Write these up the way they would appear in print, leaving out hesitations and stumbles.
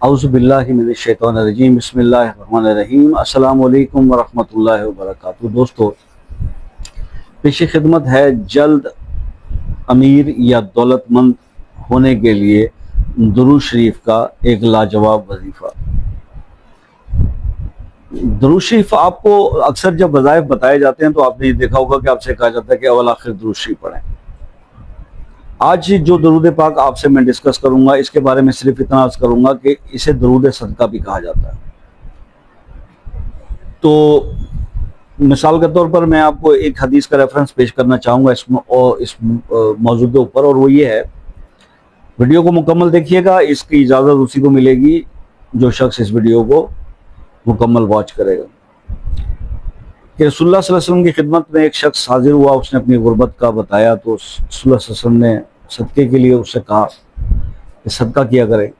औज़ुबिल्लाहि मिनश्शैतानिर्रजीम बिस्मिल्लाहिर्रहमानिर्रहीम अस्सलामु अलैकुम वरहमतुल्लाहि वबरकातुहू। दोस्तों, पेश खिदमत है जल्द अमीर या दौलतमंद होने के लिए दुरूद शरीफ का एक लाजवाब वजीफ़ा। दुरूद शरीफ आपको अक्सर जब वज़ाइफ बताए जाते हैं तो आपने ये देखा होगा कि आपसे कहा जाता है कि अव्वल आखिर दुरूद शरीफ पढ़ें। आज जो दरूद पाक आपसे मैं डिस्कस करूंगा, इसके बारे में सिर्फ इतना अर्ज करूंगा कि इसे दरूद सदका भी कहा जाता है। तो मिसाल के तौर पर मैं आपको एक हदीस का रेफरेंस पेश करना चाहूँगा इस मौजू के ऊपर, और वो ये है, वीडियो को मुकम्मल देखिएगा। इसकी इजाज़त उसी को मिलेगी जो शख्स इस वीडियो को मुकम्मल वॉच करेगा। कि रसूलुल्लाह सल्लल्लाहु अलैहि वसल्लम की खिदमत में एक शख्स हाजिर हुआ, उसने अपनी गुर्बत का बताया, तो रसूलुल्लाह सल्लल्लाहु अलैहि वसल्लम ने सदक़े के लिए उससे कहा कि सदका किया करे।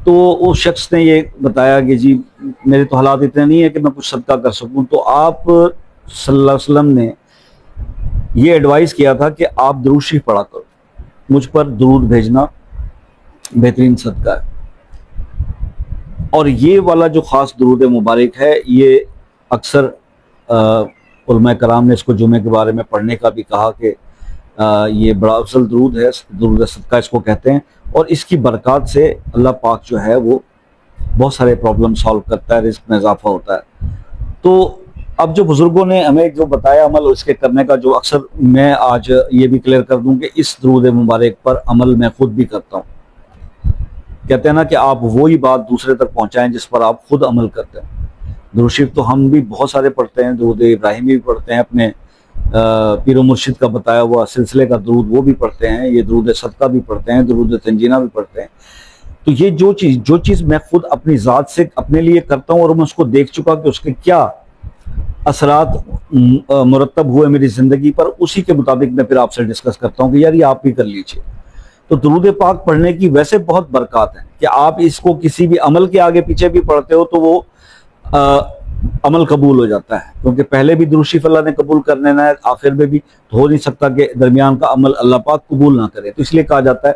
तो उस शख्स ने ये बताया कि जी मेरे तो हालात इतने नहीं है कि मैं कुछ सदका कर सकूं। तो आप सल्लल्लाहु अलैहि वसल्लम ने ये एडवाइस किया था कि आप दुरूद शरीफ पढ़ा करो, मुझ पर दुरूद भेजना बेहतरीन सदका है। और ये वाला जो ख़ास दुरूद मुबारक है, ये अक्सर उलमा कराम ने इसको जुमे के बारे में पढ़ने का भी कहा कि ये बड़ा अफजल दुरूद है, दुरूद सदका इसको कहते हैं। और इसकी बरकत से अल्लाह पाक जो है वो बहुत सारे प्रॉब्लम सॉल्व करता है, रिस्क में इजाफा होता है। तो अब जो बुजुर्गों ने हमें जो बताया अमल उसके करने का, जो अक्सर मैं आज ये भी क्लियर कर दूं कि इस दुरूद मुबारक पर अमल मैं खुद भी करता हूँ। कहते हैं ना कि आप वही बात दूसरे तक पहुँचाएँ जिस पर आप खुद अमल करते हैं। दुरूद शरीफ तो हम भी बहुत सारे पढ़ते हैं, दुरूद इब्राहिमी भी पढ़ते हैं, अपने पीरो मुर्शिद का बताया हुआ सिलसिले का दुरूद वो भी पढ़ते हैं, ये दुरूद सदका भी पढ़ते हैं, दुरूद तंजीना भी पढ़ते हैं। तो ये जो चीज़ मैं खुद अपनी ज़ात से अपने लिए करता हूँ और मैं उसको देख चुका कि उसके क्या असरात मुरतब हुए मेरी ज़िंदगी पर, उसी के मुताबिक मैं फिर आपसे डिस्कस करता हूँ कि यार ये आप भी कर लीजिए। तो दुरूद पाक पढ़ने की वैसे बहुत बरकत है कि आप इसको किसी भी अमल के आगे पीछे भी पढ़ते हो तो वो अमल कबूल हो जाता है, क्योंकि पहले भी दुरूद शरीफ अल्लाह ने कबूल करने ना है, आखिर में भी तो हो नहीं सकता कि दरमियान का अमल अल्लाह पाक कबूल ना करे। तो इसलिए कहा जाता है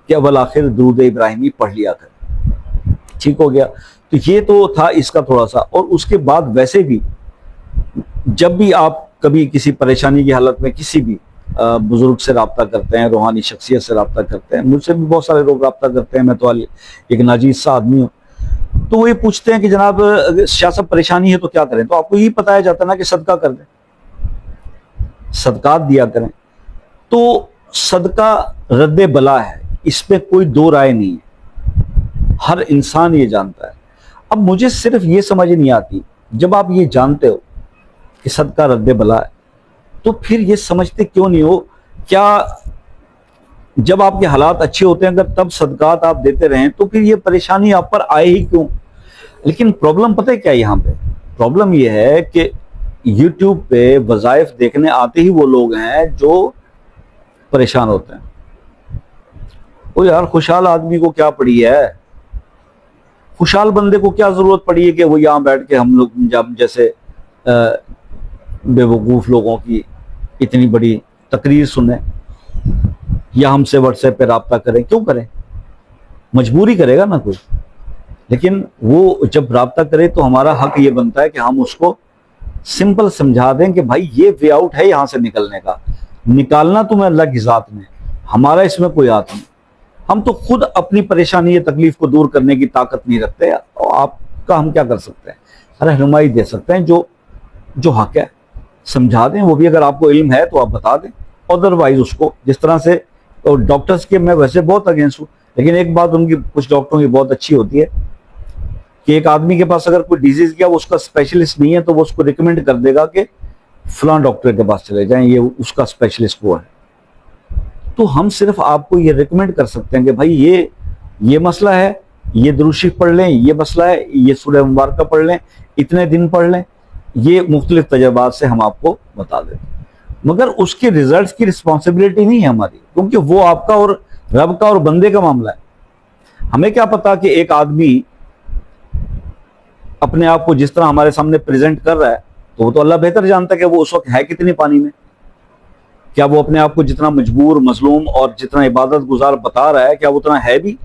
कि अव्वल आखिर दुरूद इब्राहिमी पढ़ लिया कर। ठीक हो गया। तो ये तो था इसका थोड़ा सा। और उसके बाद वैसे भी जब भी आप कभी किसी परेशानी की हालत में किसी भी बुजुर्ग से रब्ता करते हैं, रूहानी शख्सियत से रब्ता करते हैं, मुझसे भी बहुत सारे लोग रब्ता करते हैं, मैं तो एक नाजीज सा आदमी हूँ, तो वो ये पूछते हैं कि जनाब शाह साहब परेशानी है तो क्या करें। तो आपको ये बताया जाता है ना कि सदका कर दें, सदकात दिया करें। तो सदका रद्दे बला है, इसमें कोई दो राय नहीं है, हर इंसान ये जानता है। अब मुझे सिर्फ ये समझ नहीं आती, जब आप ये जानते हो कि सदका रद्दे बला है, तो फिर ये समझते क्यों नहीं हो, क्या जब आपके हालात अच्छे होते हैं अगर तब सदकात आप देते रहें तो फिर ये परेशानी आप पर आए ही क्यों। लेकिन प्रॉब्लम पता है क्या, यहाँ पे प्रॉब्लम ये है कि यूट्यूब पे वज़ाइफ देखने आते ही वो लोग हैं जो परेशान होते हैं। ओ यार, खुशहाल आदमी को क्या पड़ी है, खुशहाल बंदे को क्या जरूरत पड़ी है कि वो यहाँ बैठ के हम लोग जब जैसे बेवकूफ लोगों की इतनी बड़ी तकरीर सुने या हमसे व्हाट्सएप पे रब्ता करें। क्यों करें, मजबूरी करेगा ना कोई। लेकिन वो जब रब्ता करे तो हमारा हक ये बनता है कि हम उसको सिंपल समझा दें कि भाई ये वे आउट है यहाँ से निकलने का, निकालना तुम्हें अल्लाह की जात में, हमारा इसमें कोई हाथ नहीं। हम तो खुद अपनी परेशानी या तकलीफ को दूर करने की ताकत नहीं रखते, और आपका हम क्या कर सकते हैं, रहनुमाई दे सकते हैं, जो हक है समझा दें। वो भी अगर आपको इल्म है तो आप बता दें, अदरवाइज उसको जिस तरह से। तो डॉक्टर्स के मैं वैसे बहुत अगेंस्ट हूँ, लेकिन एक बात उनकी कुछ डॉक्टरों की बहुत अच्छी होती है कि एक आदमी के पास अगर कोई डिजीज गया, वो उसका स्पेशलिस्ट नहीं है, तो वो उसको रिकमेंड कर देगा कि फलां डॉक्टर के पास चले जाएं, ये उसका स्पेशलिस्ट वो है। तो हम सिर्फ आपको ये रिकमेंड कर सकते हैं कि भाई ये मसला है, ये दुरूद शरीफ पढ़ लें, ये मसला है, ये सूरह मुबारका पढ़ लें, इतने दिन पढ़ लें, ये मुख्तलिफ तजर्बात से हम आपको बता देते हैं। मगर उसके रिजल्ट्स की रिस्पॉन्सिबिलिटी नहीं है हमारी, क्योंकि वो आपका और रब का और बंदे का मामला है। हमें क्या पता कि एक आदमी अपने आप को जिस तरह हमारे सामने प्रेजेंट कर रहा है, तो वो तो अल्लाह बेहतर जानता है कि वो उस वक्त है कितनी पानी में। क्या वो अपने आप को जितना मजबूर, मजलूम और जितना इबादत गुजार बता रहा है, क्या वो उतना है भी?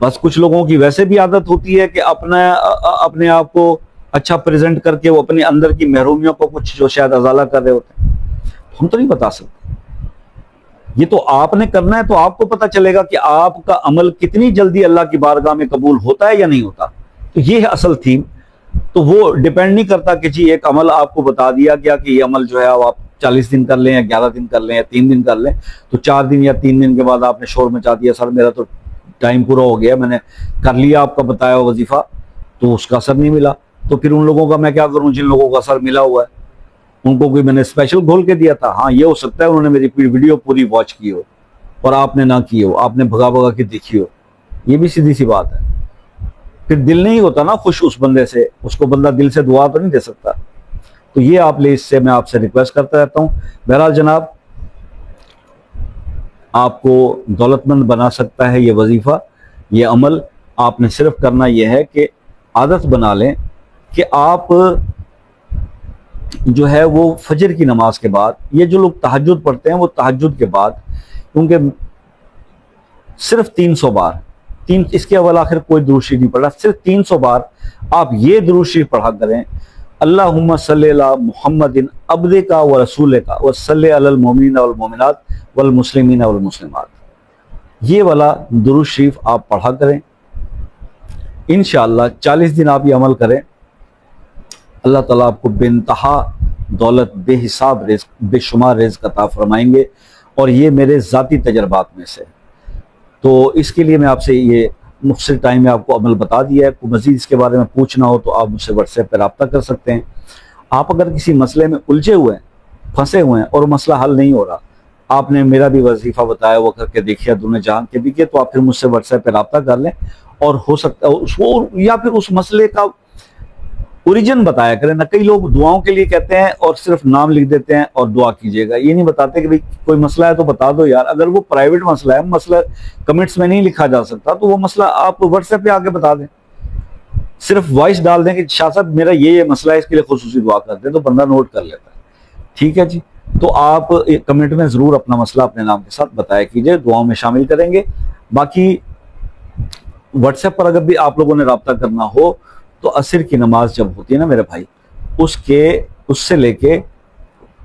बस कुछ लोगों की वैसे भी आदत होती है कि अपने आप को अच्छा प्रेजेंट करके वो अपने अंदर की महरूमियों को कुछ जो शायद अजाला कर रहे होते हैं, हम तो नहीं बता सकते। ये तो आपने करना है, तो आपको पता चलेगा कि आपका अमल कितनी जल्दी अल्लाह की बारगाह में कबूल होता है या नहीं होता। तो ये है असल थीम। तो वो डिपेंड नहीं करता कि जी एक अमल आपको बता दिया गया कि ये अमल जो है आप 40 दिन कर लें या 11 दिन कर लें या 3 दिन कर लें, तो 4 दिन या 3 दिन के बाद आपने शोर मचा दिया, सर मेरा तो टाइम पूरा हो गया, मैंने कर लिया आपका बताया वजीफा, तो उसका असर नहीं मिला। तो फिर उन लोगों का मैं क्या करूं जिन लोगों का असर मिला हुआ है? उनको कोई मैंने स्पेशल खोल के दिया था? हाँ, ये हो सकता है उन्होंने मेरी वीडियो पूरी वॉच की हो और आपने ना की हो, आपने भगा भगा के देखी हो, ये भी सीधी सी बात है। फिर दिल नहीं होता ना खुश उस बंदे से, उसको बंदा दिल से दुआ तो नहीं दे सकता। तो ये आप ले, इससे मैं आपसे रिक्वेस्ट करता रहता हूं। बहरहाल जनाब, आपको दौलतमंद बना सकता है ये वजीफा, ये अमल। आपने सिर्फ करना यह है कि आदत बना लें कि आप जो है वो फजर की नमाज के बाद, ये जो लोग तहज्जुद पढ़ते हैं वो तहज्जुद के बाद, क्योंकि सिर्फ 300 बार, इसके अवल आखिर कोई दुरूद शरीफ नहीं पढ़ा, सिर्फ 300 बार आप ये दुरूद शरीफ पढ़ा करें, अल्लाहुम्मा सल्ली अला मुहम्मदिन अब्दिका व रसूलिका व सल्ली अलल मोमिनीना वल मोमिनात वल मुस्लिमीना वल मुस्लिमात। ये वाला दुरूद शरीफ आप पढ़ा करें। इंशाअल्लाह 40 दिन आप ये अमल करें, अल्लाह ताला आपको बेइंतहा दौलत, बेहिसाब रिज़्क, बेशुमार रिज़्क अता फरमाएंगे। और ये मेरे ज़ाती तजर्बात में से। तो इसके लिए मैं आपसे ये मुख्तसर टाइम में आपको अमल बता दिया है। कोई मज़ीद इसके बारे में पूछना हो तो आप मुझसे व्हाट्सएप पर रब्ता कर सकते हैं। आप अगर किसी मसले में उलझे हुए हैं, फंसे हुए हैं और मसला हल नहीं हो रहा, आपने मेरा भी वजीफा बताया वो करके देखिए, दुनिया जहान के भी किए, तो आप फिर मुझसे व्हाट्सएप पर रब्ता कर लें। और हो सकता है उसको, या फिर उस मसले का ओरिजिन बताया करें ना। कई लोग दुआओं के लिए कहते हैं और सिर्फ नाम लिख देते हैं और दुआ कीजिएगा, ये नहीं बताते कि भाई कोई मसला है तो बता दो यार। अगर वो प्राइवेट मसला है, मसला कमेंट्स में नहीं लिखा जा सकता, तो वो मसला आप व्हाट्सएप पे आके बता दें, सिर्फ वॉइस डाल दें कि शाह साहब मेरा ये मसला है, इसके लिए खुसूसी दुआ कर दें, तो बंदा नोट कर लेता है। ठीक है जी, तो आप कमेंट में जरूर अपना मसला अपने नाम के साथ बताया कीजिए, दुआओं में शामिल करेंगे। बाकी व्हाट्सएप पर अगर भी आप लोगों ने रब्ता करना हो तो असर की नमाज जब होती है ना मेरे भाई, उससे लेके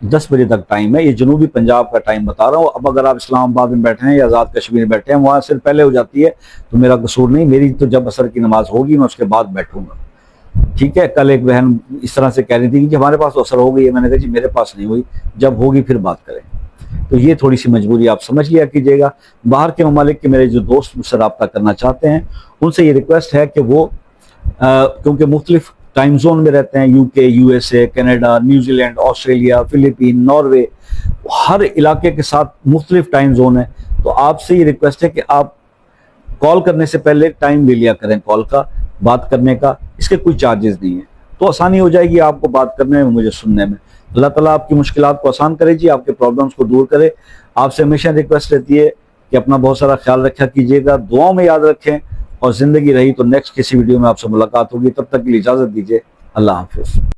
10 बजे तक टाइम है। ये जनूबी पंजाब का टाइम बता रहा हूँ। अब अगर आप इस्लामाबाद में बैठे हैं या आज़ाद कश्मीर में बैठे हैं, वहाँ सिर्फ पहले हो जाती है, तो मेरा कसूर नहीं। मेरी तो जब असर की नमाज होगी मैं उसके बाद बैठूंगा। ठीक है, कल एक बहन इस तरह से कह रही थी कि हमारे पास तो असर हो गई है, मैंने कहा जी मेरे पास नहीं हुई, जब होगी फिर बात करें। तो ये थोड़ी सी मजबूरी आप समझ लिया कीजिएगा। बाहर के ममालिक के मेरे जो दोस्त मुझसे रब्ता करना चाहते हैं, उनसे ये रिक्वेस्ट है कि वो क्योंकि मुख्तलिफ टाइम जोन में रहते हैं, UK, USA, Canada, New Zealand, Australia, Philippine, Norway, हर इलाके के साथ मुख्तलिफ टाइम जोन है। तो आपसे ये रिक्वेस्ट है कि आप कॉल करने से पहले टाइम ले लिया करें, कॉल का बात करने का। इसके कोई चार्जेस नहीं है, तो आसानी हो जाएगी आपको बात करने में, मुझे सुनने में। अल्लाह ताला आपकी मुश्किलात को आसान करे जी, आपके प्रॉब्लम्स को दूर करे। आपसे हमेशा रिक्वेस्ट रहती है कि अपना बहुत सारा ख्याल रखा कीजिएगा, दुआओं में याद रखें, और जिंदगी रही तो नेक्स्ट किसी वीडियो में आपसे मुलाकात होगी। तब तक के लिए इजाजत दीजिए। अल्लाह हाफिज।